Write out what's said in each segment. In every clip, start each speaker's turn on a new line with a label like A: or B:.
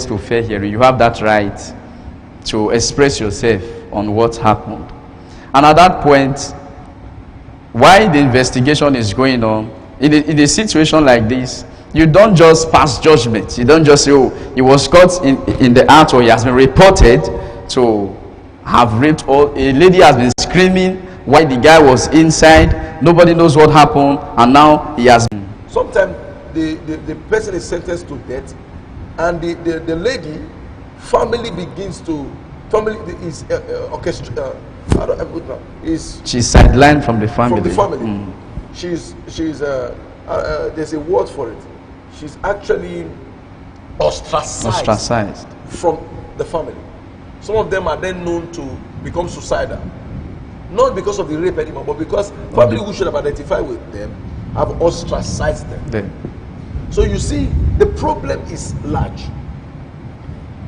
A: to fair hearing. You have that right to express yourself on what happened. And at that point, while the investigation is going on, in a situation like this, you don't just pass judgment. You don't just say, oh, he was caught in the act, or he has been reported to have raped, or a lady has been screaming while the guy was inside. Nobody knows what happened, and now he has been.
B: Sometimes the person is sentenced to death, and the lady family begins to is
A: she's sidelined from the family.
B: From the family. She's there's a word for it. She's actually ostracized from the family. Some of them are then known to become suicidal, not because of the rape anymore, but because family who should have identified with them have ostracized them. So you see, the problem is large.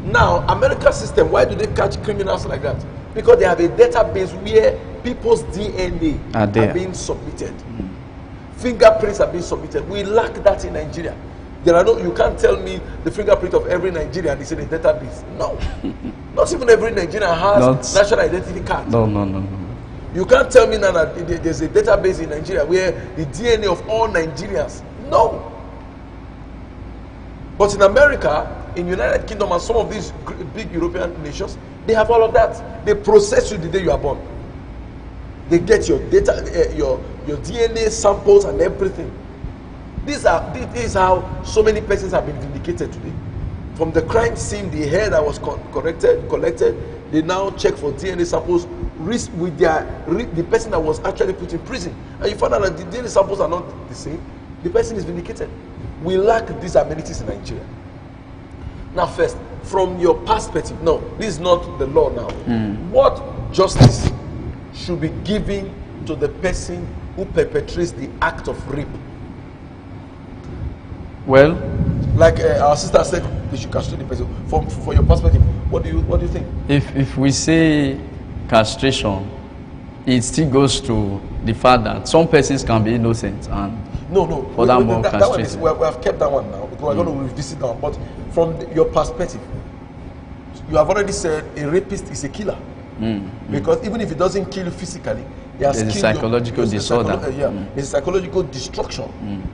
B: Now, America's system, why do they catch criminals like that? Because they have a database where people's DNA are being submitted. Fingerprints are being submitted. We lack that in Nigeria. There are no, you can't tell me the fingerprint of every Nigerian is in a database. No. Not even every Nigerian has national identity card.
A: No.
B: You can't tell me now that there's a database in Nigeria where the DNA of all Nigerians. No. But in America, in United Kingdom and some of these big European nations, they have all of that. They process you the day you are born. They get your data, your DNA samples and everything. This is how so many persons have been vindicated today. From the crime scene, the hair that was collected, they now check for DNA samples with the person that was actually put in prison. And you find out that the DNA samples are not the same. The person is vindicated. We lack these amenities in Nigeria. Now first, from your perspective, no, this is not the law now. What justice should be given to the person who perpetrates the act of rape?
A: Well,
B: like our sister said, they should castrate the person. For your perspective, what do you think?
A: If we say castration, it still goes to the fact that some persons can be innocent and
B: no.
A: For that one, we
B: have kept that one now because we're going to revisit that one. But from your perspective, you have already said a rapist is a killer. Because even if it doesn't kill you physically, it has killed
A: a psychological disorder.
B: It's a psychological destruction,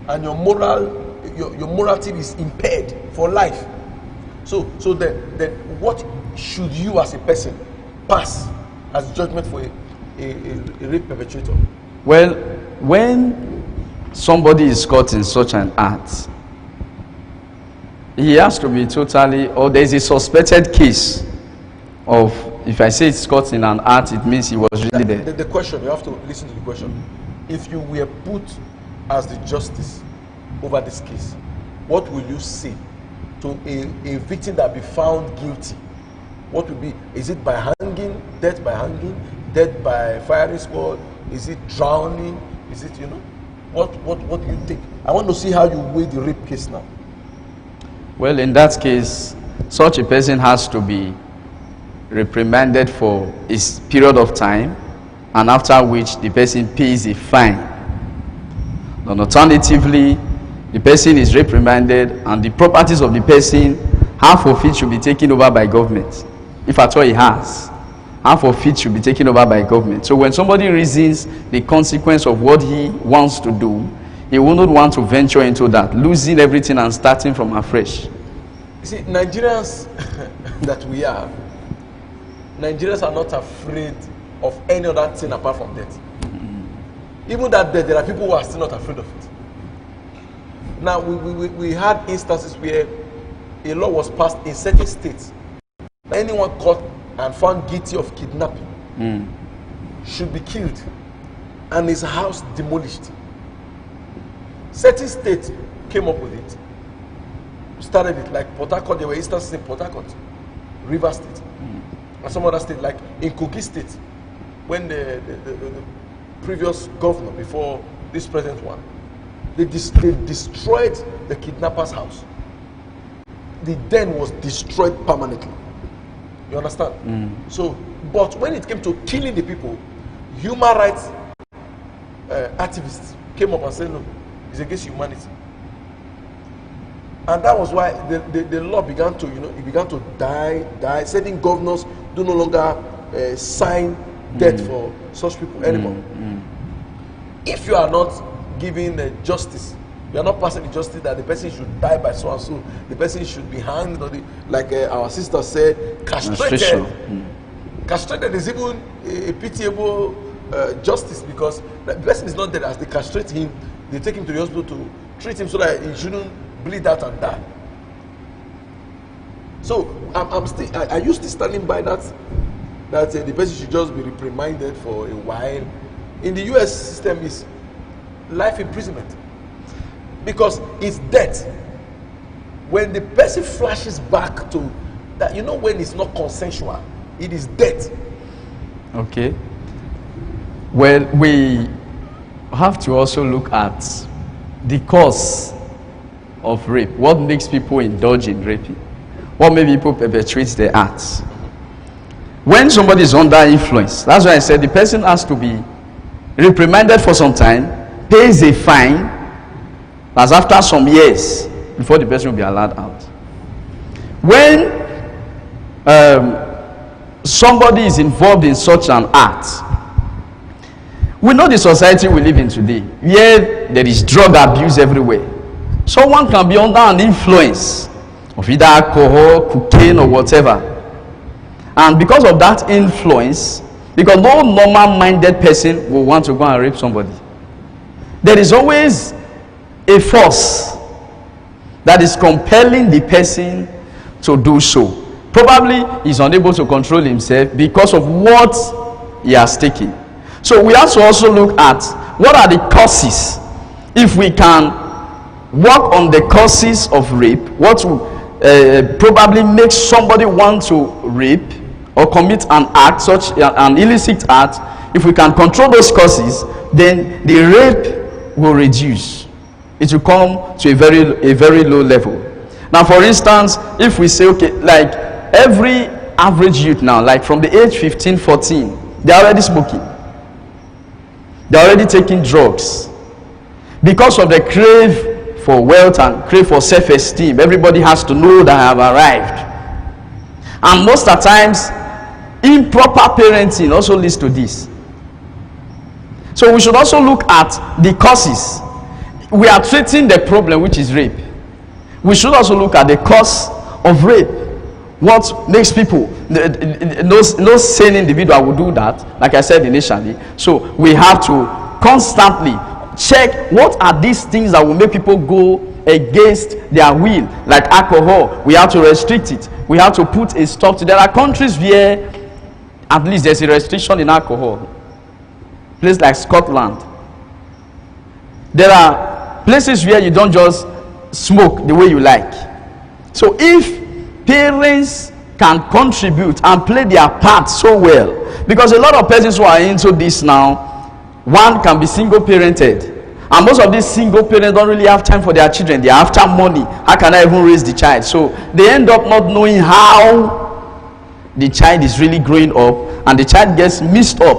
B: and your morality is impaired for life. So then what should you as a person pass as judgment for a rape perpetrator?
A: Well, when somebody is caught in such an act, he has to be totally, or there is a suspected case of, if I say it's caught in an act, it means he was really there.
B: The question, you have to listen to the question. If you were put as the justice over this case, what will you say to a victim that be found guilty? What will be, is it by hanging, death by firing squad, is it drowning, is it, what do you think? I want to see how you weigh the rape case now.
A: Well, in that case, such a person has to be reprimanded for a period of time, and after which the person pays a fine. And alternatively, the person is reprimanded and the properties of the person, half of it should be taken over by government. If at all he has, half of it should be taken over by government. So when somebody reasons the consequence of what he wants to do, he will not want to venture into that, losing everything and starting from afresh.
B: You see, Nigerians that we are, Nigerians are not afraid of any other thing apart from death. Even that death, there are people who are still not afraid of it. Now, we had instances where a law was passed in certain states. Anyone caught and found guilty of kidnapping should be killed and his house demolished. Certain states came up with it, started it, like Port Harcourt. There were instances in Port Harcourt, River State, and some other state, like in Kogi State, when the previous governor, before this present one, they destroyed the kidnapper's house. The den was destroyed permanently. You understand? So, but when it came to killing the people, human rights activists came up and said, no, it's against humanity. And that was why the law began to, it began to die. Certain governors do no longer sign death for such people anymore. If you are not giving justice, you are not passing the justice that the person should die by so and so, the person should be hanged, or like our sister said, castrated. Castrated is even a pitiable justice, because the person is not dead. As they castrate him, they take him to the hospital to treat him so that he shouldn't bleed out and die. So I used to standing by that the person should just be reprimanded for a while. In the US system is life imprisonment, because it's death. When the person flashes back to that, when it's not consensual, it is death.
A: Okay. Well, we have to also look at the cause of rape. What makes people indulge in raping? What makes people perpetrate their acts? When somebody is under influence, that's why I said the person has to be reprimanded for some time, pays a fine, that's after some years, before the person will be allowed out. When somebody is involved in such an act, we know the society we live in today, where there is drug abuse everywhere. Someone can be under an influence of either alcohol, cocaine, or whatever. And because of that influence, because no normal-minded person will want to go and rape somebody, there is always a force that is compelling the person to do so. Probably he's unable to control himself because of what he has taken. So we have to also look at what are the causes. If we can work on the causes of rape, what will probably make somebody want to rape or commit an act, such an illicit act, if we can control those causes, then the rape will reduce. It will come to a very low level. Now, for instance, if we say, okay, like every average youth now, like from the age 15, 14, they're already smoking. They're already taking drugs. Because of the crave for wealth and crave for self-esteem, everybody has to know that I have arrived. And most of the times, improper parenting also leads to this. So we should also look at the causes. We are treating the problem, which is rape. We should also look at the cause of rape. What makes people, no sane individual will do that, like I said initially. So we have to constantly check what are these things that will make people go against their will. Like alcohol, we have to restrict it. We have to put a stop to it. There are countries where at least there's a restriction in alcohol. Places like Scotland. There are places where you don't just smoke the way you like. So if parents can contribute and play their part so well, because a lot of persons who are into this now, one can be single parented, and most of these single parents don't really have time for their children. They are after money. How can I even raise the child? So they end up not knowing how the child is really growing up, and the child gets mixed up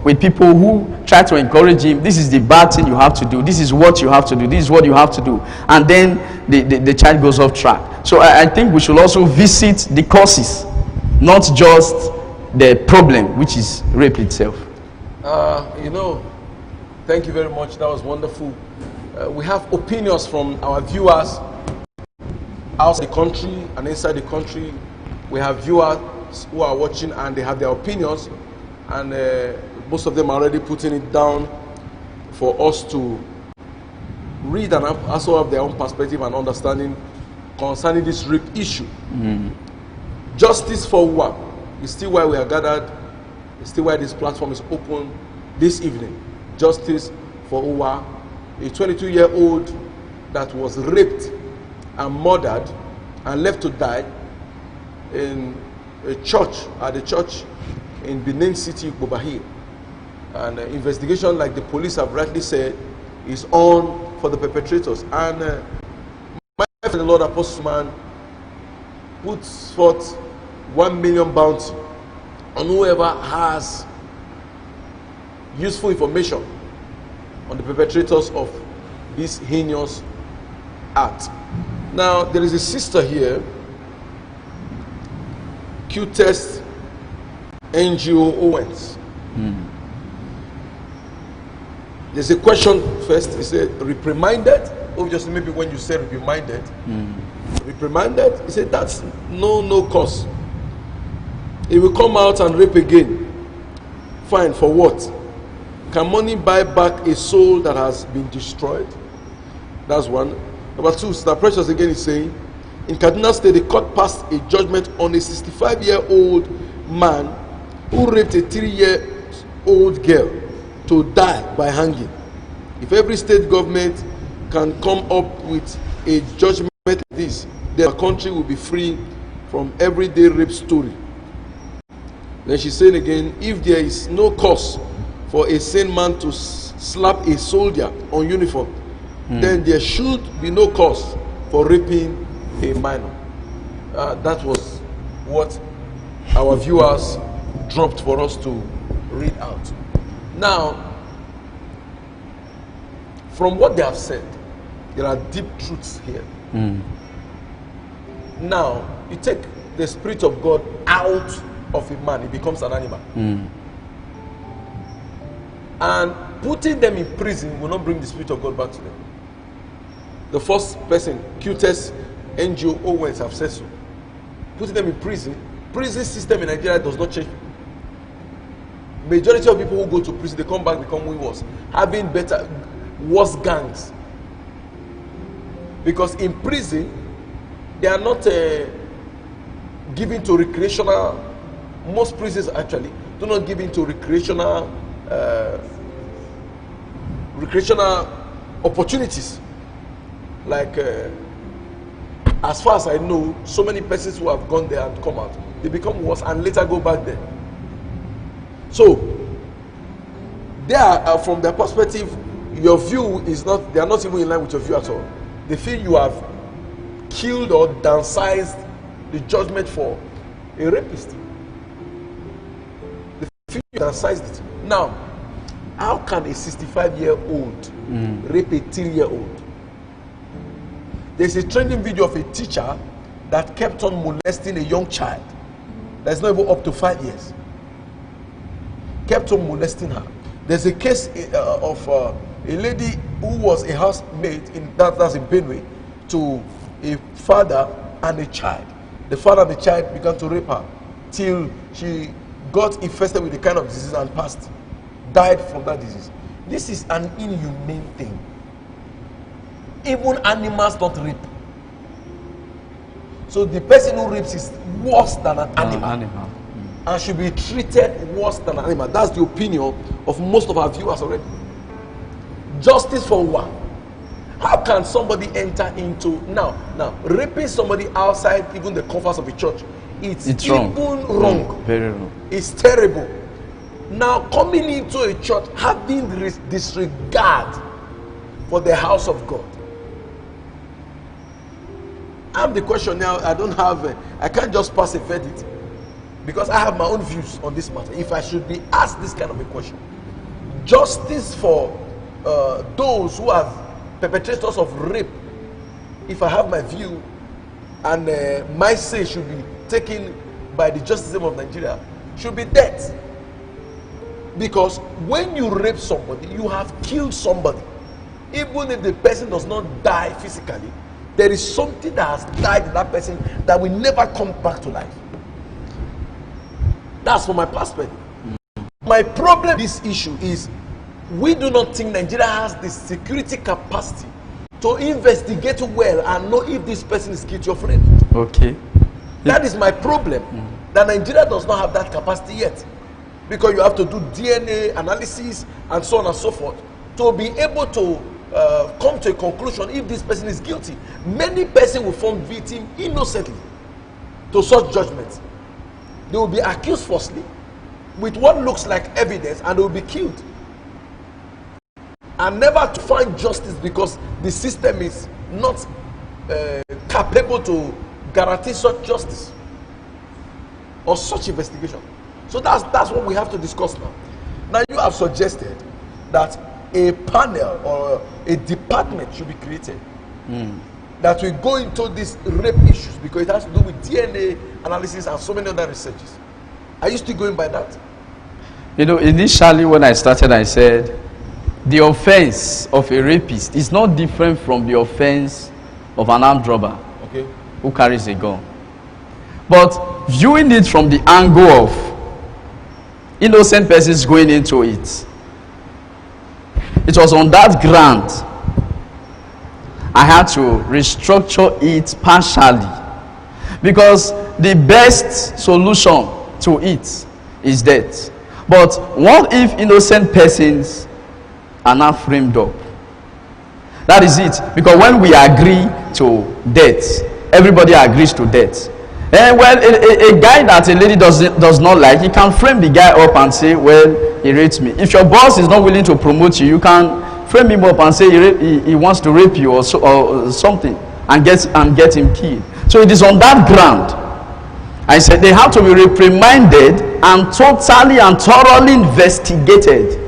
A: with people who try to encourage him. This is the bad thing you have to do. This is what you have to do. This is what you have to do. And then the child goes off track. So I think we should also visit the causes, not just the problem, which is rape itself.
B: Thank you very much. That was wonderful. We have opinions from our viewers outside the country and inside the country. We have viewers who are watching and they have their opinions, and most of them are already putting it down for us to read and also have their own perspective and understanding concerning this rape issue. Justice for Uwa is still why we are gathered. It's still why this platform is open this evening. Justice for Uwa, a 22-year-old that was raped and murdered and left to die in a church, at the church in Benin City, Bobahir. And investigation, like the police have rightly said, is on for the perpetrators. And my friend, the Lord Apostle Man, puts forth 1 million bounty on whoever has useful information on the perpetrators of this heinous act. Now, there is a sister here, Q-Test NGO Owens. There's a question first. It said, reprimanded. Obviously, maybe when you say reprimanded, reprimanded, he said, that's no cause. He will come out and rape again. Fine, for what? Can money buy back a soul that has been destroyed? That's one. Number two, Sister Precious again is saying, in Kaduna State, the court passed a judgment on a 65-year-old man who raped a 3-year-old girl to die by hanging. If every state government can come up with a judgment like this, then our country will be free from everyday rape story. Then she's saying again, if there is no cause for a sane man to slap a soldier on uniform, then there should be no cause for raping a minor. That was what our viewers dropped for us to read out. Now, from what they have said, there are deep truths here. Now, you take the Spirit of God out of a man, he becomes an animal. And putting them in prison will not bring the Spirit of God back to them. The first person, Q-Test NGO Owens, have said so. Putting them in prison system in Nigeria does not change. Majority of people who go to prison, they come back, become worse, having worse gangs. Because in prison, they are not given to recreational. Most prisons actually do not give into recreational opportunities. Like, as far as I know, so many persons who have gone there and come out, they become worse and later go back there. So, they are, from their perspective, your view is not, they are not even in line with your view at all. They feel you have killed or downsized the judgment for a rapist. They feel you downsized it. Now, how can a 65-year-old rape a 3-year-old? There's a trending video of a teacher that kept on molesting a young child that's not even up to 5 years. Kept on molesting her. There's a case of a lady who was a housemaid that's in Benue to a father and a child. The father and the child began to rape her till she got infested with the kind of disease and passed, died from that disease. This is an inhumane thing. Even animals don't rape. So the person who rapes is worse than an animal. And should be treated worse than an animal. That's the opinion of most of our viewers already. Justice for what? How can somebody enter into now raping somebody outside even the confines of a church? It's even wrong.
A: Very wrong.
B: It's terrible. Now coming into a church having disregard for the house of God. I have the question now. I can't just pass a verdict because I have my own views on this matter. If I should be asked this kind of a question, justice for those who are perpetrators of rape, if I have my view and my say should be taken by the justice system of Nigeria, should be death. Because when you rape somebody, you have killed somebody. Even if the person does not die physically, there is something that has died in that person that will never come back to life. That's from my perspective. My problem with this issue is we do not think Nigeria has the security capacity to investigate well and know if this person is killed your friend.
A: Okay.
B: That is my problem. That Nigeria does not have that capacity yet. Because you have to do DNA analysis and so on and so forth to be able to come to a conclusion if this person is guilty. Many persons will fall victim innocently to such judgments. They will be accused falsely with what looks like evidence and they will be killed. And never to find justice because the system is not capable to guarantee such justice or such investigation. So that's what we have to discuss now. Now you have suggested that a panel or a department should be created. that we go into these rape issues because it has to do with DNA analysis and so many other researches. Are you still going by that?
A: You know, initially when I started, I said the offense of a rapist is not different from the offense of an armed robber,
B: okay,
A: who carries a gun. But viewing it from the angle of innocent persons going into it, it was on that ground I had to restructure it partially, because the best solution to it is death. But what if innocent persons are not framed up? That is it. Because when we agree to death, everybody agrees to death. And well, a guy that a lady does not like, he can frame the guy up and say, well, he raped me. If your boss is not willing to promote you, you can frame him up and say he wants to rape you or something, and get him killed. So it is on that ground. I said they have to be reprimanded and totally and thoroughly investigated.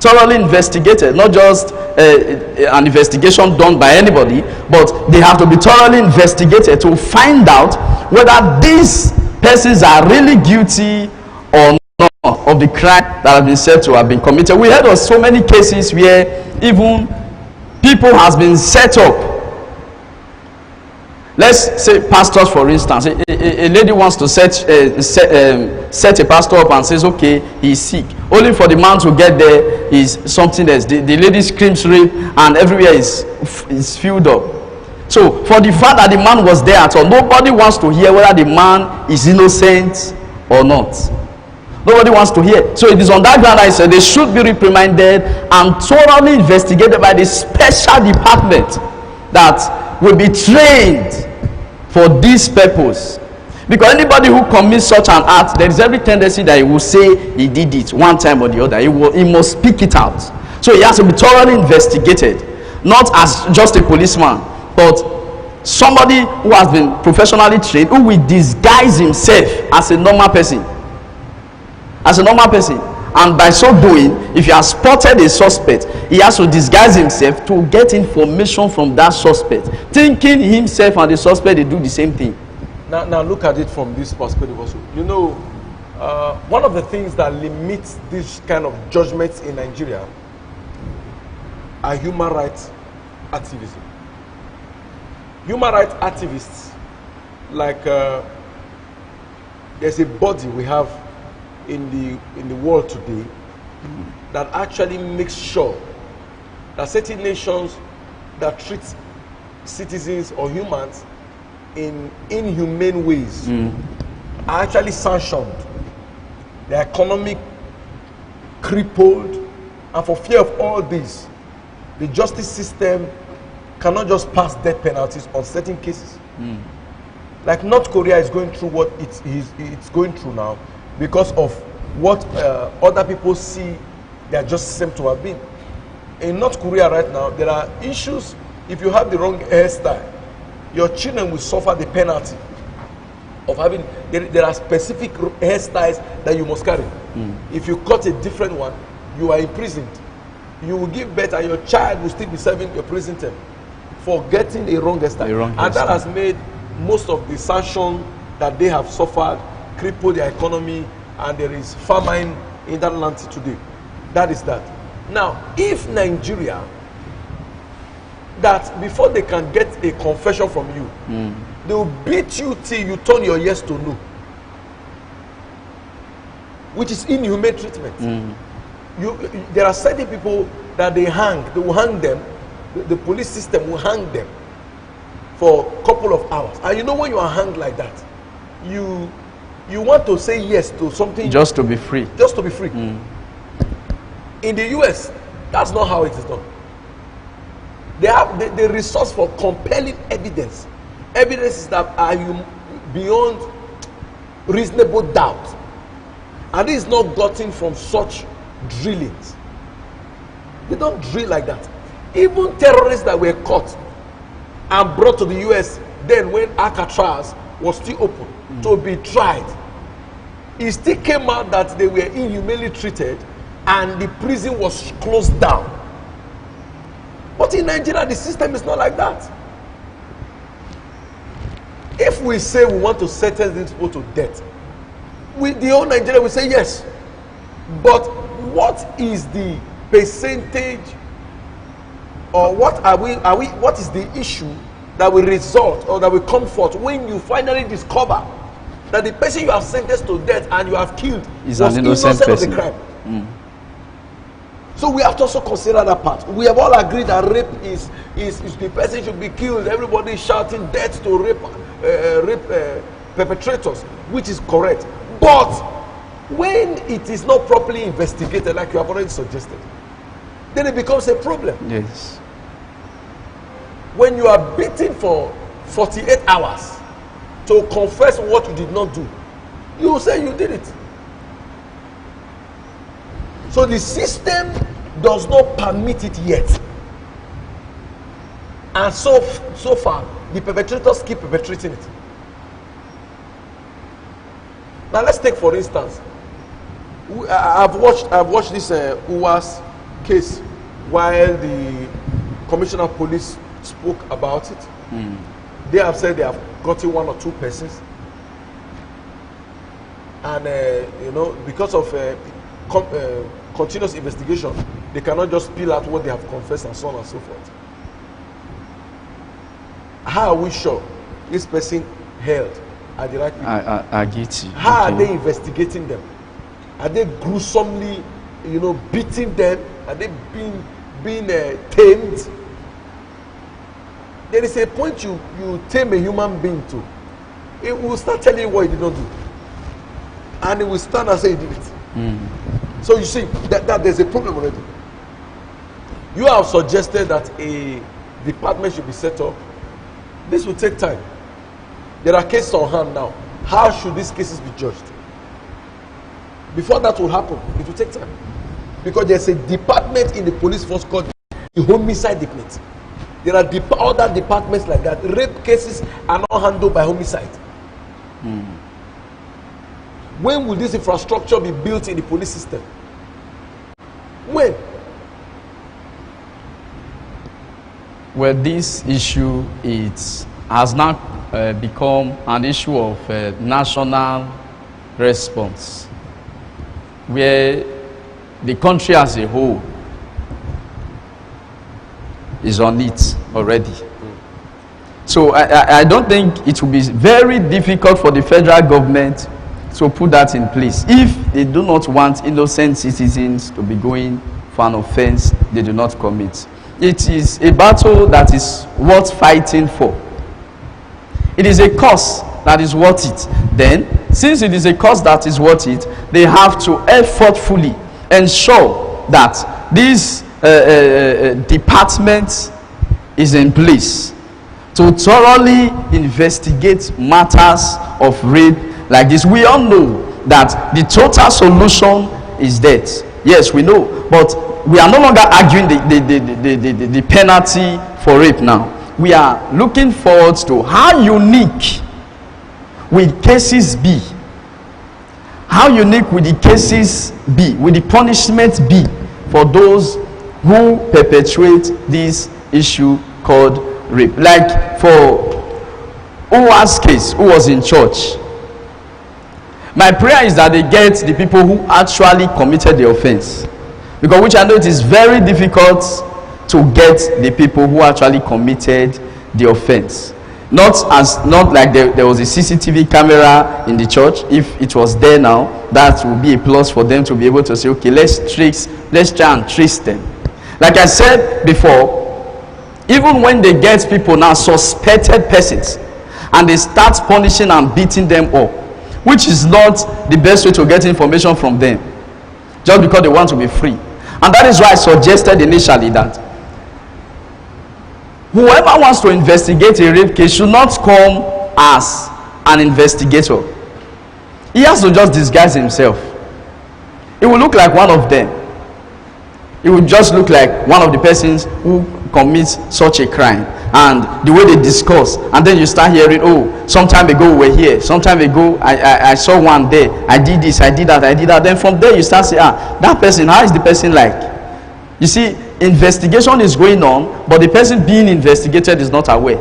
A: Thoroughly investigated, not just an investigation done by anybody, but they have to be thoroughly investigated to find out whether these persons are really guilty or not of the crime that has been said to have been committed. We heard of so many cases where even people has been set up. Let's say pastors, for instance. A lady wants to set a pastor up and says, okay, he's sick. Only for the man to get there is something else. The lady screams rape and everywhere is filled up. So for the fact that the man was there at all, nobody wants to hear whether the man is innocent or not. Nobody wants to hear. So it is on that ground I said they should be reprimanded and thoroughly investigated by the special department that will be trained for this purpose. Because anybody who commits such an act, there is every tendency that he will say he did it one time or the other. He must speak it out. So he has to be thoroughly investigated, not as just a policeman, but somebody who has been professionally trained, who will disguise himself as a normal person. As a normal person. And by so doing, if you have spotted a suspect, he has to disguise himself to get information from that suspect, thinking himself and the suspect they do the same thing.
B: Now look at it from this perspective also. You know, one of the things that limits this kind of judgments in Nigeria are human rights activism. Human rights activists, like there's a body we have in the world today that actually makes sure that certain nations that treat citizens or humans in inhumane ways are actually sanctioned. The economic crippled, and for fear of all this, the justice system cannot just pass death penalties on certain cases. Like North Korea is going through what it's going through now because of what other people see their justice system to have been. In North Korea right now, there are issues. If you have the wrong hairstyle, your children will suffer the penalty of having, there are specific hairstyles that you must carry. If you cut a different one, you are imprisoned. You will give birth and your child will still be serving your prison term for getting a wrong hairstyle. And that has made most of the sanction that they have suffered cripple their economy, and there is famine in that land today. That is that. Now, if Nigeria, that before they can get a confession from you, they will beat you till you turn your yes to no, which is inhumane treatment. There are certain people that they will hang them, the police system will hang them for a couple of hours. And you know, when you are hanged like that, you want to say yes to something
A: just to be free.
B: Just to be free. In the US, that's not how it is done. They have the resource for compelling evidence. Evidences that are beyond reasonable doubt. And this is not gotten from such drillings. They don't drill like that. Even terrorists that were caught and brought to the US then when Alcatraz was still open to be tried, it still came out that they were inhumanely treated and the prison was closed down. But in Nigeria, the system is not like that. If we say we want to sentence these people to death, the whole Nigeria will say yes. But what is the percentage, or what is the issue that will result or that will come forth when you finally discover that the person you have sentenced to death and you have killed
A: is
B: was
A: an innocent person
B: of the crime? So we have to also consider that part. We have all agreed that rape is the person should be killed. Everybody is shouting death to rape perpetrators, which is correct. But when it is not properly investigated, like you have already suggested, then it becomes a problem.
A: Yes.
B: When you are beaten for 48 hours to confess what you did not do, you say you did it. So the system does not permit it yet. And so far, the perpetrators keep perpetrating it. Now let's take, for instance, I've watched this Uwas case while the commissioner of police spoke about it. They have said they have gotten 1 or 2 persons, and because of continuous investigation, they cannot just spill out what they have confessed and so on and so forth. How are we sure this person held at the right people?
A: I get you.
B: How are they investigating them? Are they gruesomely, beating them? Are they being tamed? There is a point you tame a human being to. It will start telling you what he did not do, and it will stand and say he did it. So you see that there's a problem already. You have suggested that a department should be set up. This will take time. There are cases on hand now. How should these cases be judged? Before that will happen, it will take time. Because there's a department in the police force called the homicide department. There are other departments like that. Rape cases are not handled by homicide. When will this infrastructure be built in the police system? When?
A: Well, this issue has now become an issue of national response, where the country as a whole is on it already. So I don't think it will be very difficult for the federal government to put that in place if they do not want innocent citizens to be going for an offense they do not commit. It is a battle that is worth fighting for. It is a cause that is worth it. Then, since it is a cause that is worth it, they have to effortfully ensure that this department is in place to thoroughly investigate matters of rape like this. We all know that the total solution is death. Yes, we know, but we are no longer arguing the penalty for rape now. We are looking forward to how unique will cases be. How unique will the cases be? Will the punishment be for those who perpetrate this issue called rape? Like for Uwa's case, who was in church. My prayer is that they get the people who actually committed the offense. Because which I know it is very difficult to get the people who actually committed the offense. Not like there was a CCTV camera in the church. If it was there now, that would be a plus for them to be able to say, okay, let's try and trace them. Like I said before, even when they get people now, suspected persons, and they start punishing and beating them up, which is not the best way to get information from them, just because they want to be free. And that is why I suggested initially that whoever wants to investigate a rape case should not come as an investigator. He has to just disguise himself. It will look like one of them. It will just look like one of the persons who commits such a crime. And the way they discuss, and then you start hearing, oh, some time ago we were here, some time ago I saw one there, I did this, I did that. Then from there you start saying, that person, how is the person like? You see, investigation is going on, but the person being investigated is not aware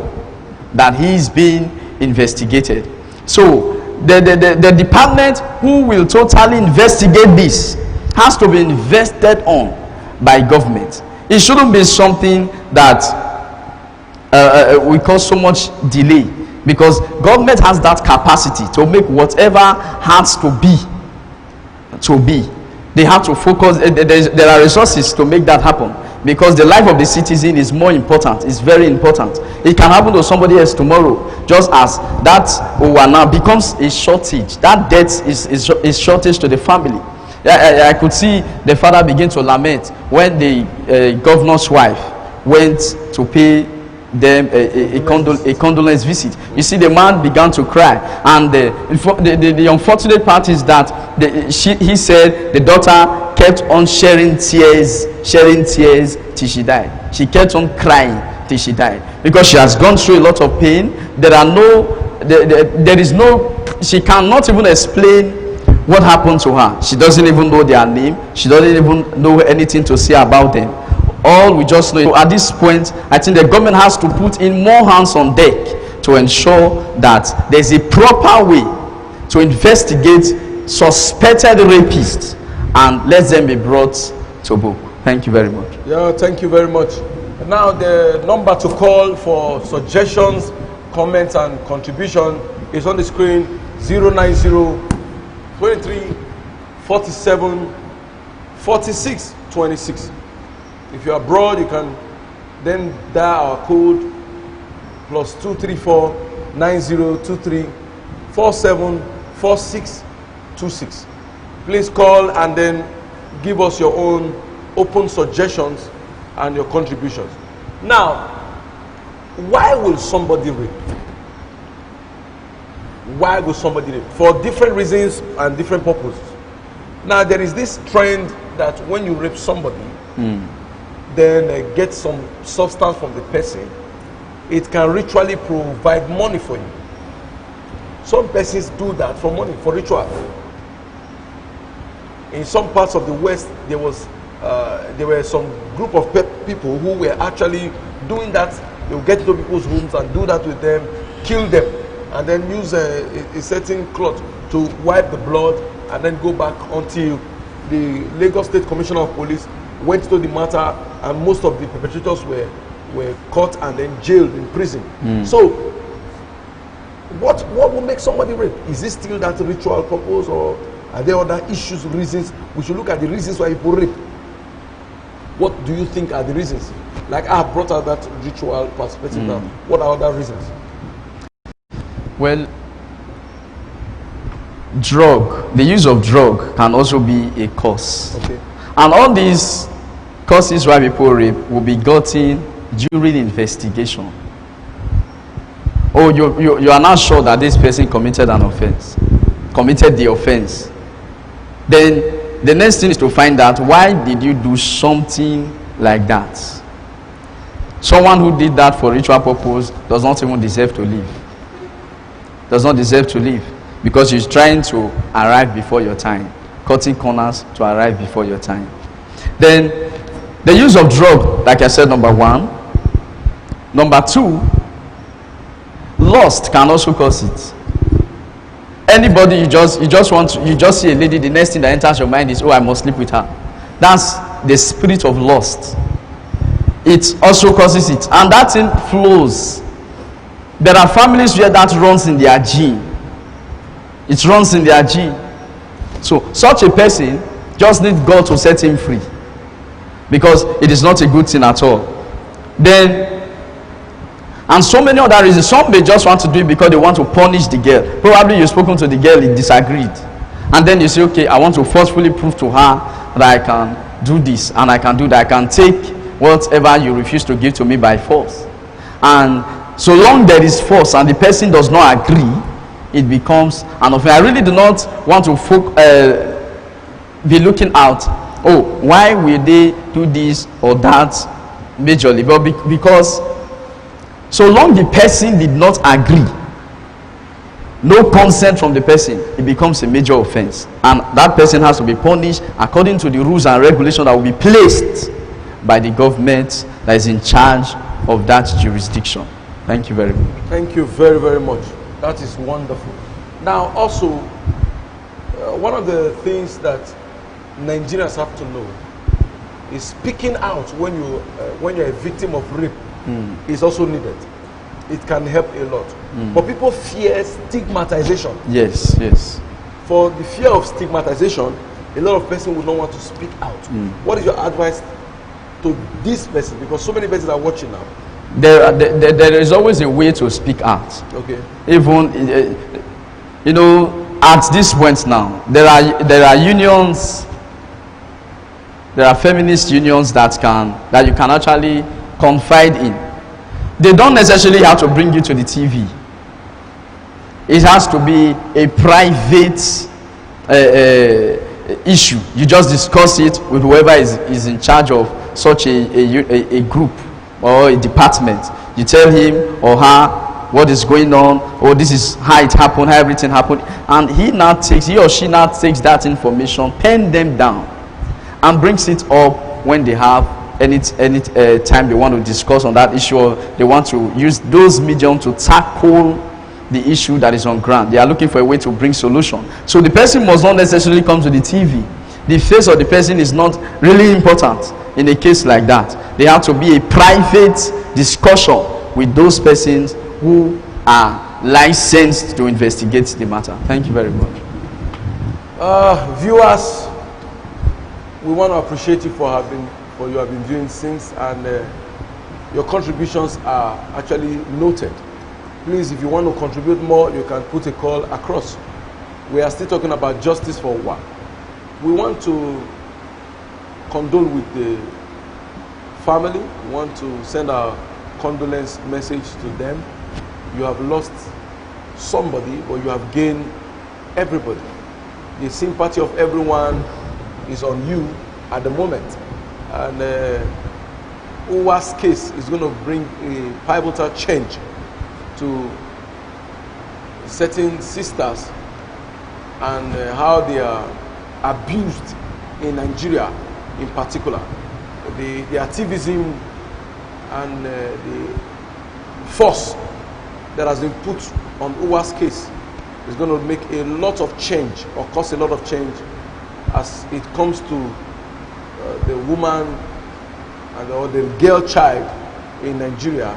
A: that he is being investigated. So the department who will totally investigate this has to be invested on by government. It shouldn't be something that will cause so much delay, because government has that capacity to make whatever has to be. They have to focus. There are resources to make that happen, because the life of the citizen is more important. It's very important. It can happen to somebody else tomorrow, just as that now becomes a shortage. That debt is shortage to the family. I could see the father begin to lament when the governor's wife went to pay them a condolence visit. You see, the man began to cry, and the unfortunate part is that he said the daughter kept on shedding tears till she died. She kept on crying till she died, because she has gone through a lot of pain. She cannot even explain what happened to her. She doesn't even know their name. She doesn't even know anything to say about them. All we just know, at this point, I think the government has to put in more hands on deck to ensure that there's a proper way to investigate suspected rapists and let them be brought to book. Thank you very much.
B: Yeah, thank you very much. Now the number to call for suggestions, comments and contribution is on the screen: 090 23 47 46 26. If you're abroad, you can then dial our code +234 9023 47 46 26. Please call and then give us your own open suggestions and your contributions. Now, why will somebody rape? Why will somebody rape? For different reasons and different purposes. Now, there is this trend that when you rape somebody, then get some substance from the person, it can ritually provide money for you. Some persons do that for money, for ritual. In some parts of the West, there were some group of people who were actually doing that. They would get into people's homes and do that with them, kill them, and then use a certain cloth to wipe the blood, and then go back until the Lagos State Commissioner of Police went to the matter, and most of the perpetrators were caught and then jailed in prison. So what will make somebody rape? Is it still that ritual purpose, or are there other issues, reasons? We should look at the reasons why people rape. What do you think are the reasons? Like, I have brought out that ritual perspective now. What are other reasons?
A: Well, the use of drug can also be a cause. Okay. And all these causes why people rape will be gotten during investigation. Oh, you are not sure that this person committed the offense. Then the next thing is to find out, why did you do something like that? Someone who did that for ritual purpose does not even deserve to live. Does not deserve to live, because he's trying to arrive before your time, cutting corners to arrive before your time. Then the use of drug, like I said, number one. Number two, lust can also cause it. Anybody you just see a lady, the next thing that enters your mind is, oh, I must sleep with her. That's the spirit of lust. It also causes it, and that thing flows. There are families where that runs in their gene. It runs in their gene. So such a person just needs God to set him free, because it is not a good thing at all. Then, and so many other reasons. Some may just want to do it because they want to punish the girl. Probably you've spoken to the girl, he disagreed, and then you say, okay, I want to forcefully prove to her that I can do this and I can do that. I can take whatever you refuse to give to me by force. And so long there is force and the person does not agree, it becomes an offense. I really do not want to be looking out, oh, why will they do this or that majorly? But because so long the person did not agree, no consent from the person, it becomes a major offense, and that person has to be punished according to the rules and regulations that will be placed by the government that is in charge of that jurisdiction. Thank you very much.
B: Thank you very, very much. That is wonderful. Now, also, one of the things that Nigerians have to know is speaking out when you're a victim of rape is also needed. It can help a lot. But people fear stigmatization.
A: Yes, yes.
B: For the fear of stigmatization, a lot of persons will not want to speak out. What is your advice to this person? Because so many persons are watching now.
A: There is always a way to speak out.
B: Okay.
A: Even, you know, at this point now, there are unions, there are feminist unions that you can actually confide in. They don't necessarily have to bring you to the TV. It has to be a private issue. You just discuss it with whoever is in charge of such a group or a department. You tell him or her what is going on, or this is how it happened, how everything happened, and he or she now takes that information, pen them down, and brings it up when they have any time they want to discuss on that issue, or they want to use those mediums to tackle the issue that is on ground. They are looking for a way to bring solution. So the person must not necessarily come to the TV. The face of the person is not really important in a case like that. They have to be a private discussion with those persons who are licensed to investigate the matter. Thank you very much.
B: Viewers, we want to appreciate you for you have been doing since, and your contributions are actually noted. Please, if you want to contribute more, you can put a call across. We are still talking about justice for Uwa. We want to condole with the family. We want to send our condolence message to them. You have lost somebody, but you have gained everybody. The sympathy of everyone is on you at the moment. And Uwa's case is going to bring a pivotal change to certain sisters and how they are abused in Nigeria in particular. The activism and the force that has been put on Uwa's case is going to make a lot of change, or cause a lot of change, as it comes to the woman or the girl child in Nigeria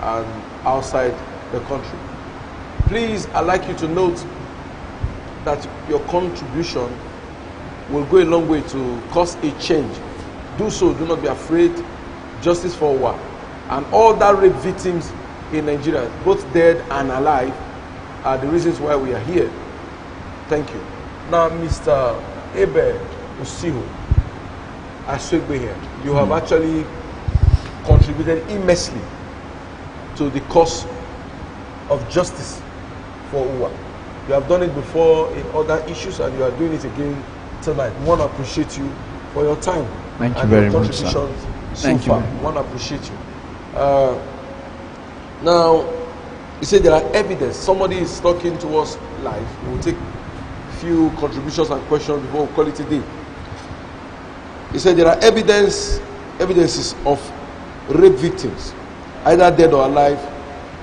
B: and outside the country. Please, I'd like you to note that your contribution will go a long way to cause a change. Do so, do not be afraid. Justice for Uwa and all that rape victims in Nigeria, both dead and alive, are the reasons why we are here. Thank you. Now, Mr. Ebe Usiho Aswegbe here, you have actually contributed immensely to the cause of justice for Uwa. You have done it before in other issues, and you are doing it again tonight. We want to appreciate you for your time.
A: Thank you very much, sir.
B: Thank you. We want to appreciate you. Now, you said there are evidence. Somebody is talking to us live. We will take a few contributions and questions before we call it a day. He said there are evidences of rape victims, either dead or alive,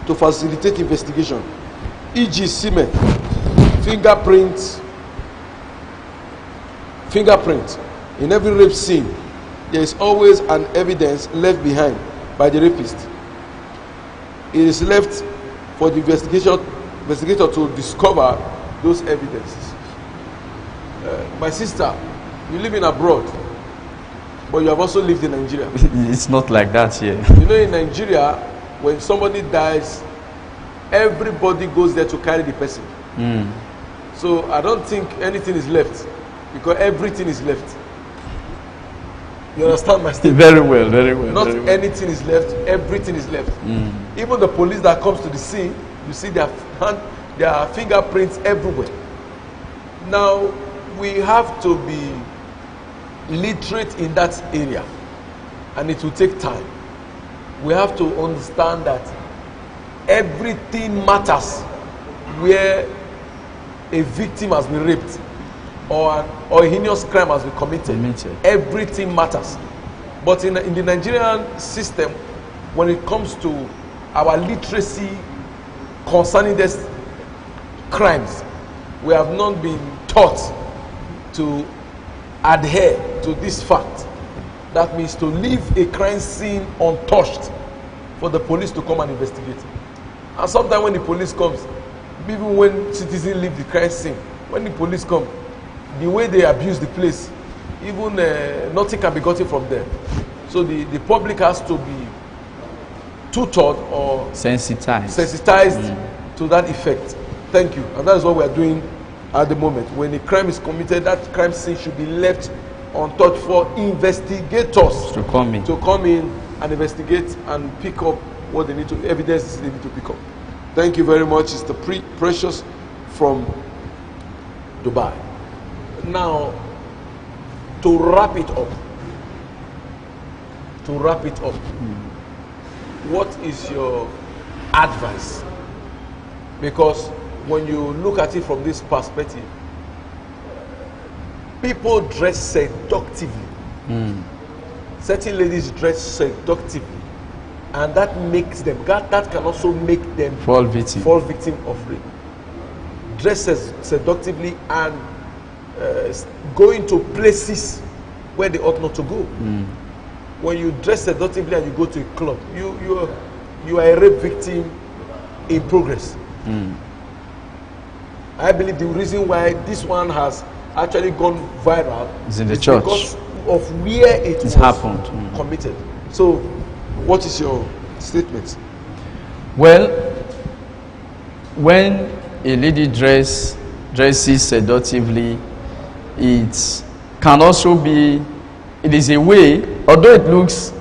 B: to facilitate investigation, e.g. semen, fingerprint. In every rape scene, there is always an evidence left behind by the rapist. It is left for the investigator to discover those evidences. My sister, you live in abroad, but you have also lived in Nigeria.
A: It's not like that here.
B: You know, in Nigeria, when somebody dies, everybody goes there to carry the person. So I don't think anything is left, because everything is left. You understand my statement?
A: Very well, very well.
B: Not
A: very well.
B: anything is left, everything is left. Even the police that comes to the scene, you see their fingerprints everywhere. Now, we have to be literate in that area, and it will take time. We have to understand that everything matters where a victim has been raped or a heinous crime has been committed. Everything matters. But in the Nigerian system, when it comes to our literacy concerning these crimes, we have not been taught to adhere to this fact. That means to leave a crime scene untouched for the police to come and investigate. And sometimes when the police comes, even when citizens leave the crime scene, when the police come, the way they abuse the place, even nothing can be gotten from them. So the public has to be tutored or sensitized to that effect. Thank you. And that is what we are doing at the moment. When a crime is committed, that crime scene should be left untouched for investigators
A: to come in
B: and investigate and pick up what they need to, evidence they need to pick up. Thank you very much. It's the Precious from Dubai. Now, to wrap it up, what is your advice? Because when you look at it from this perspective, people dress seductively. Certain ladies dress seductively, and that makes them, that can also make them
A: fall victim
B: of rape. Dresses seductively and going to places where they ought not to go. When you dress seductively and you go to a club, you are a rape victim in progress. I believe the reason why this one has actually gone viral
A: is in the church
B: because of where it was
A: happened
B: committed. So, what is your statement?
A: Well, when a lady dresses seductively, it can also be, it is a way, although it looks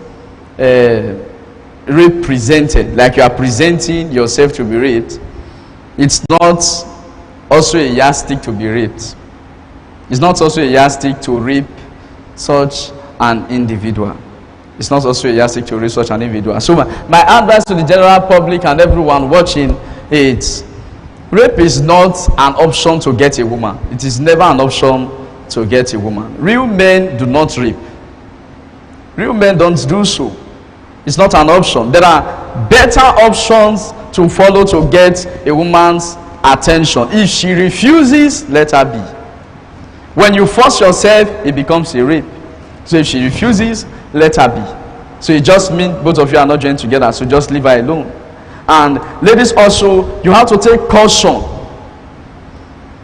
A: represented, like you are presenting yourself to be raped, it's not also a yardstick to be raped. It's not also a yardstick to rape such an individual. It's not also a yardstick to rape such an individual. So my advice to the general public and everyone watching is, rape is not an option to get a woman. It is never an option to get a woman. Real men do not rape. Real men don't do so. It's not an option. There are better options to follow to get a woman's attention. If she refuses, let her be. When you force yourself, it becomes a rape. So if she refuses, let her be. So it just means both of you are not joined together, so just leave her alone. And ladies also, you have to take caution.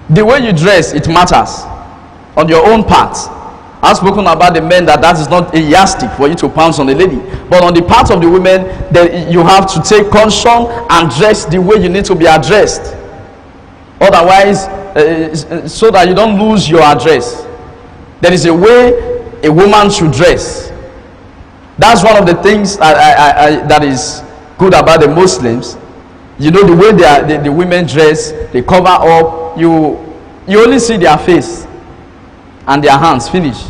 A: The way you dress, it matters on your own part. I've spoken about the men that is not a yardstick for you to pounce on a lady. But on the part of the women, that you have to take caution and dress the way you need to be addressed. Otherwise, so that you don't lose your address. There is a way a woman should dress. That's one of the things that is good about the Muslims. You know, the way the women dress, they cover up. You only see their face and their hands, finish.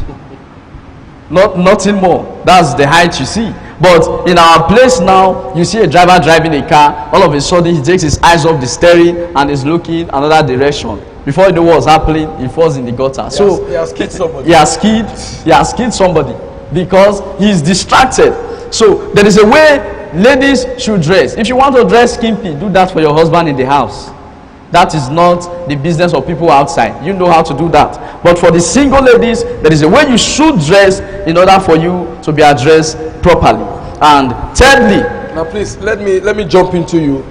A: Nothing more. That's the height you see. But in our place now, you see a driver driving a car. All of a sudden, he takes his eyes off the steering and is looking another direction. Before you know what's happening, he falls in the gutter. So
B: he has killed somebody.
A: He has killed somebody because he is distracted. So there is a way ladies should dress. If you want to dress skimpy, do that for your husband in the house. That is not the business of people outside. You know how to do that. But for the single ladies, there is a way you should dress in order for you to be addressed properly. And thirdly,
B: now please let me jump into you.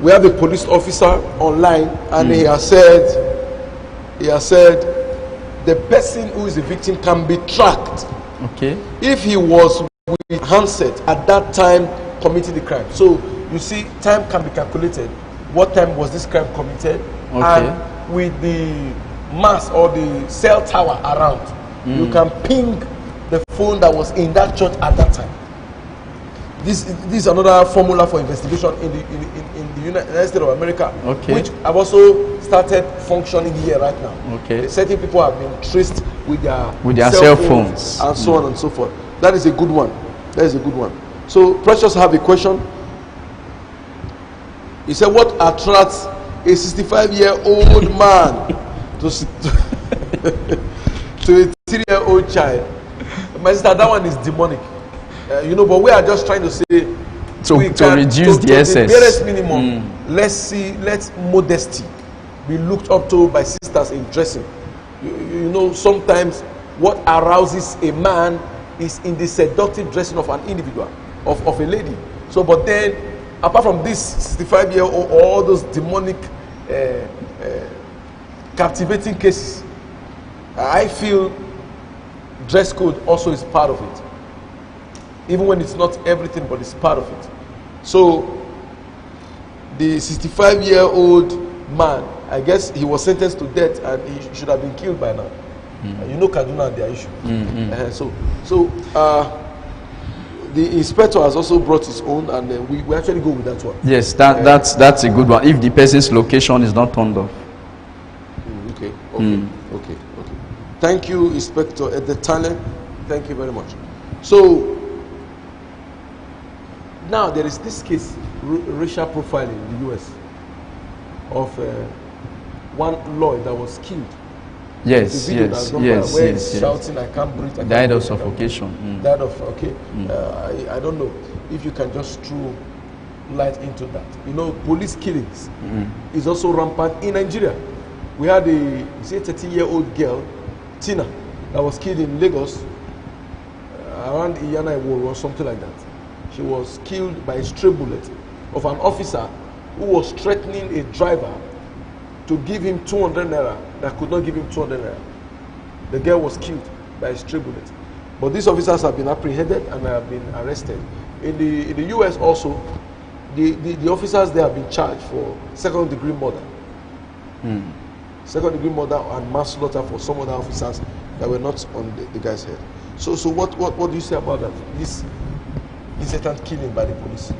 B: We have a police officer online, and he has said the person who is a victim can be tracked.
A: Okay.
B: If he was with handset at that time committing the crime. So you see, time can be calculated. What time was this crime committed?
A: Okay.
B: And with the mass or the cell tower around, you can ping the phone that was in that church at that time. This is another formula for investigation in the United States of America,
A: okay,
B: which have also started functioning here right now.
A: Okay.
B: Certain people have been traced with their
A: cell phones
B: and so on and so forth. That is a good one. That is a good one. So Precious have a question. He said, what attracts a 65-year-old man to a 3-year-old child? My sister, that one is demonic. You know, but we are just trying to say
A: To reduce the excess.
B: The barest minimum. Let's modesty be looked up to by sisters in dressing. You know, sometimes what arouses a man is in the seductive dressing of an individual, of a lady. So, but then, apart from this 65-year-old, all those demonic, captivating cases, I feel dress code also is part of it. Even when it's not everything, but it's part of it. So, the 65-year-old man, I guess he was sentenced to death and he should have been killed by now. You know Kaduna and their issue. The inspector has also brought his own, and we actually go with that one.
A: Yes, that's a good one. If the person's location is not turned off.
B: Okay. Thank you, Inspector the talent. Thank you very much. So now there is this case, racial profiling in the US, of one lawyer that was killed.
A: Yes.
B: Shouting, I can't breathe.
A: Died of suffocation.
B: Died of, okay. I don't know if you can just throw light into that. You know, police killings is also rampant in Nigeria. We had a 13-year-old girl, Tina, that was killed in Lagos around Iyana Iwo or something like that. She was killed by a stray bullet of an officer who was threatening a driver to give him 200 naira that could not give him 200 naira. The girl was killed by a stray bullet. But these officers have been apprehended and have been arrested. In the US also, the officers there have been charged for second-degree murder. Second-degree murder and manslaughter for some other officers that were not on the guy's head. So what do you say about that? This attempt killing by the police?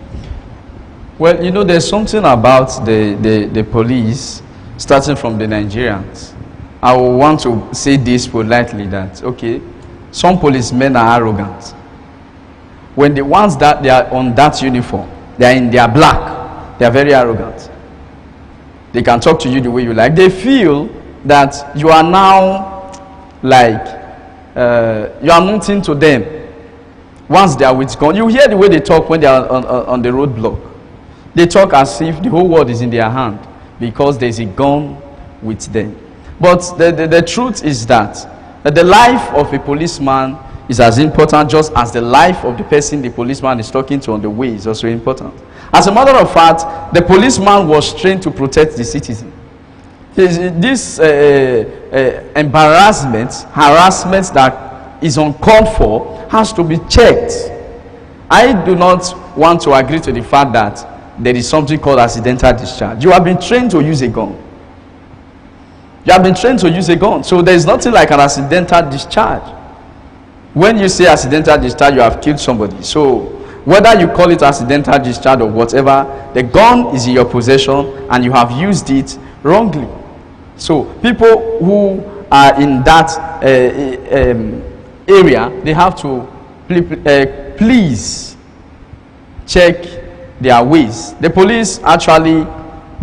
A: Well, you know, there's something about the police, starting from the Nigerians. I will want to say this politely, that, okay, some policemen are arrogant. When the ones that they are on that uniform, they are in their black, they are very arrogant. They can talk to you the way you like. They feel that you are now like, you are nothing to them. Once they are with gun, you hear the way they talk when they are on the roadblock. They talk as if the whole world is in their hand because there's a gun with them. But the truth is that the life of a policeman is as important just as the life of the person the policeman is talking to on the way is also important. As a matter of fact, the policeman was trained to protect the citizen. This embarrassment, harassment that is uncalled for has to be checked. I do not want to agree to the fact that there is something called accidental discharge. You have been trained to use a gun. You have been trained to use a gun. So there is nothing like an accidental discharge. When you say accidental discharge, you have killed somebody. So whether you call it accidental discharge or whatever, the gun is in your possession and you have used it wrongly. So people who are in that area, they have to please check their ways. The police actually,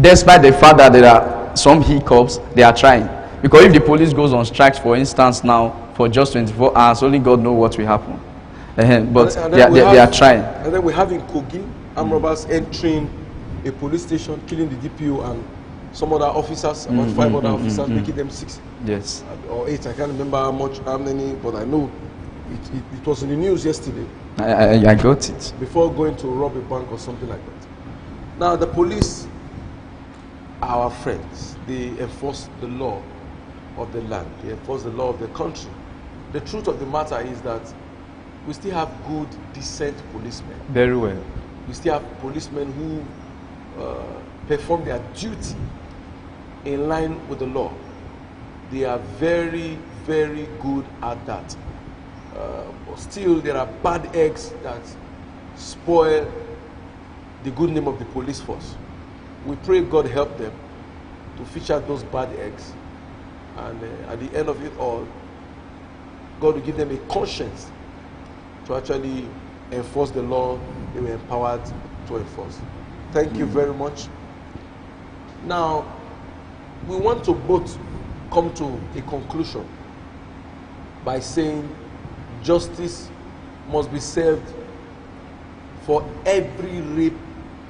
A: despite the fact that there are some hiccups, they are trying. Because if the police goes on strikes, for instance, now for just 24 hours, only God knows what will happen. But they are trying.
B: And then we have in Kogi, armed robbers entering a police station, killing the DPO and some other officers, about 5 other officers, making them 6.
A: Yes.
B: Or 8. I can't remember how many, but I know it was in the news yesterday.
A: I got it.
B: Before going to rob a bank or something like that. Now the police are our friends. They enforce the law of the land. They enforce the law of the country. The truth of the matter is that we still have good, decent policemen.
A: Very well.
B: We still have policemen who perform their duty in line with the law. They are very, very good at that. But still, there are bad eggs that spoil the good name of the police force. We pray God help them to fish out those bad eggs, and at the end of it all, God will give them a conscience to actually enforce the law they were empowered to enforce. Thank you very much. Now, we want to both come to a conclusion by saying justice must be served for every rape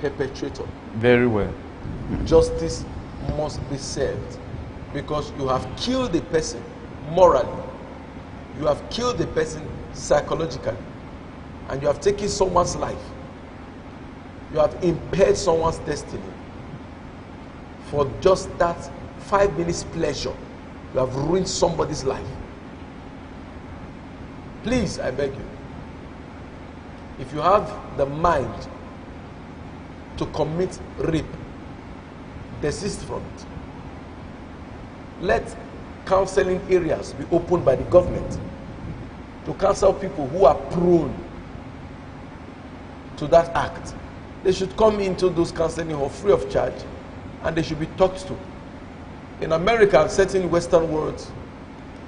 B: perpetrator.
A: Very well.
B: Justice must be served, because you have killed the person morally, you have killed the person psychologically, and you have taken someone's life. You have impaired someone's destiny for just that 5 minutes pleasure. You have ruined somebody's life. Please, I beg you, if you have the mind to commit rape, desist from it. Let counseling areas be opened by the government to counsel people who are prone to that act. They should come into those counseling halls free of charge, and they should be talked to. In America and certain Western worlds,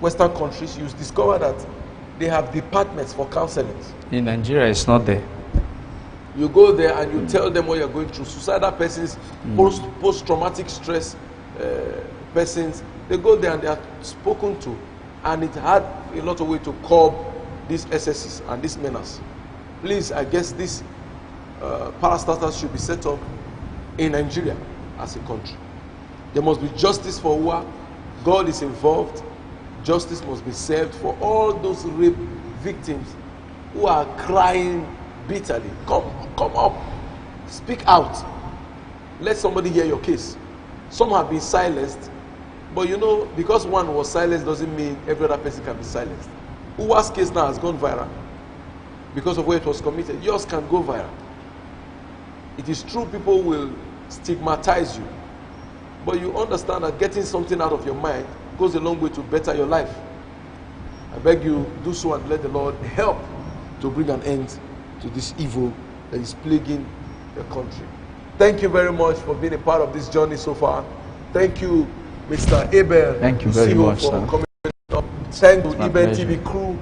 B: Western countries, you discover that they have departments for counseling.
A: In Nigeria, it's not there.
B: You go there and you tell them what you're going through. Suicidal persons, post-traumatic stress persons, they go there and they are spoken to, and it had a lot of way to curb these excesses and these menace. Please, I guess these parastatals should be set up in Nigeria as a country. There must be justice for Uwa. God is involved. Justice must be served for all those rape victims who are crying bitterly. Come up, speak out. Let somebody hear your case. Some have been silenced, but you know, because one was silenced doesn't mean every other person can be silenced. Uwa's case now has gone viral because of where it was committed. Yours can go viral. It is true people will stigmatize you, but you understand that getting something out of your mind goes a long way to better your life. I beg you, do so and let the Lord help to bring an end to this evil that is plaguing the country. Thank you very much for being a part of this journey so far. Thank you, Mr. Abel.
A: Thank you very much,
B: for
A: sir.
B: coming up. Thank you,
A: my
B: Eben
A: pleasure.
B: TV crew,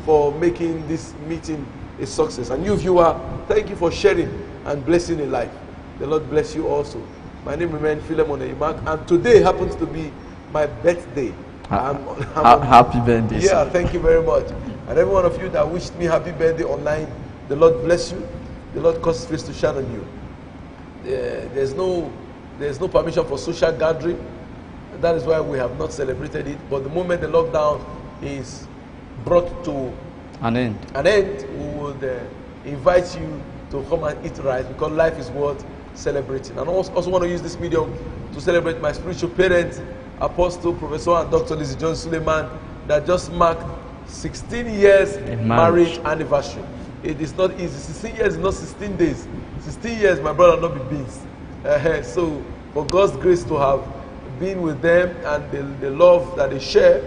B: for making this meeting a success. And you, viewer, thank you for sharing and blessing a life. The Lord bless you also. My name remains Philemon Eyimak, and today happens to be my birthday.
A: Happy birthday.
B: Yeah,
A: Sir.
B: thank you very much. And every one of you that wished me happy birthday online, the Lord bless you. The Lord cause his face to shine on you. There's no permission for social gathering. That is why we have not celebrated it. But the moment the lockdown is brought to
A: An end.
B: we would invite you to come and eat rice, because life is worth celebrating. And I also want to use this medium to celebrate my spiritual parents, Apostle, Professor, and Dr. Lizzie John Suleiman, that just marked 16 years marriage anniversary. It is not easy. 16 years is not 16 days. 16 years, my brother, not be beans. So, for God's grace to have been with them, and the love that they share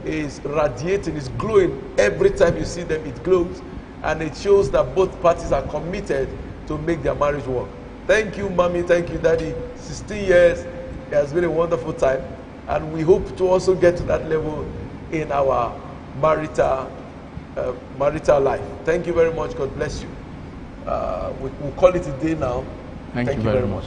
B: is radiating, is glowing. Every time you see them, it glows. And it shows that both parties are committed to make their marriage work. Thank you, Mommy. Thank you, Daddy. 16 years. It has been a wonderful time. And we hope to also get to that level in our marital life. Thank you very much. God bless you. We'll call it a day now.
A: Thank you very much.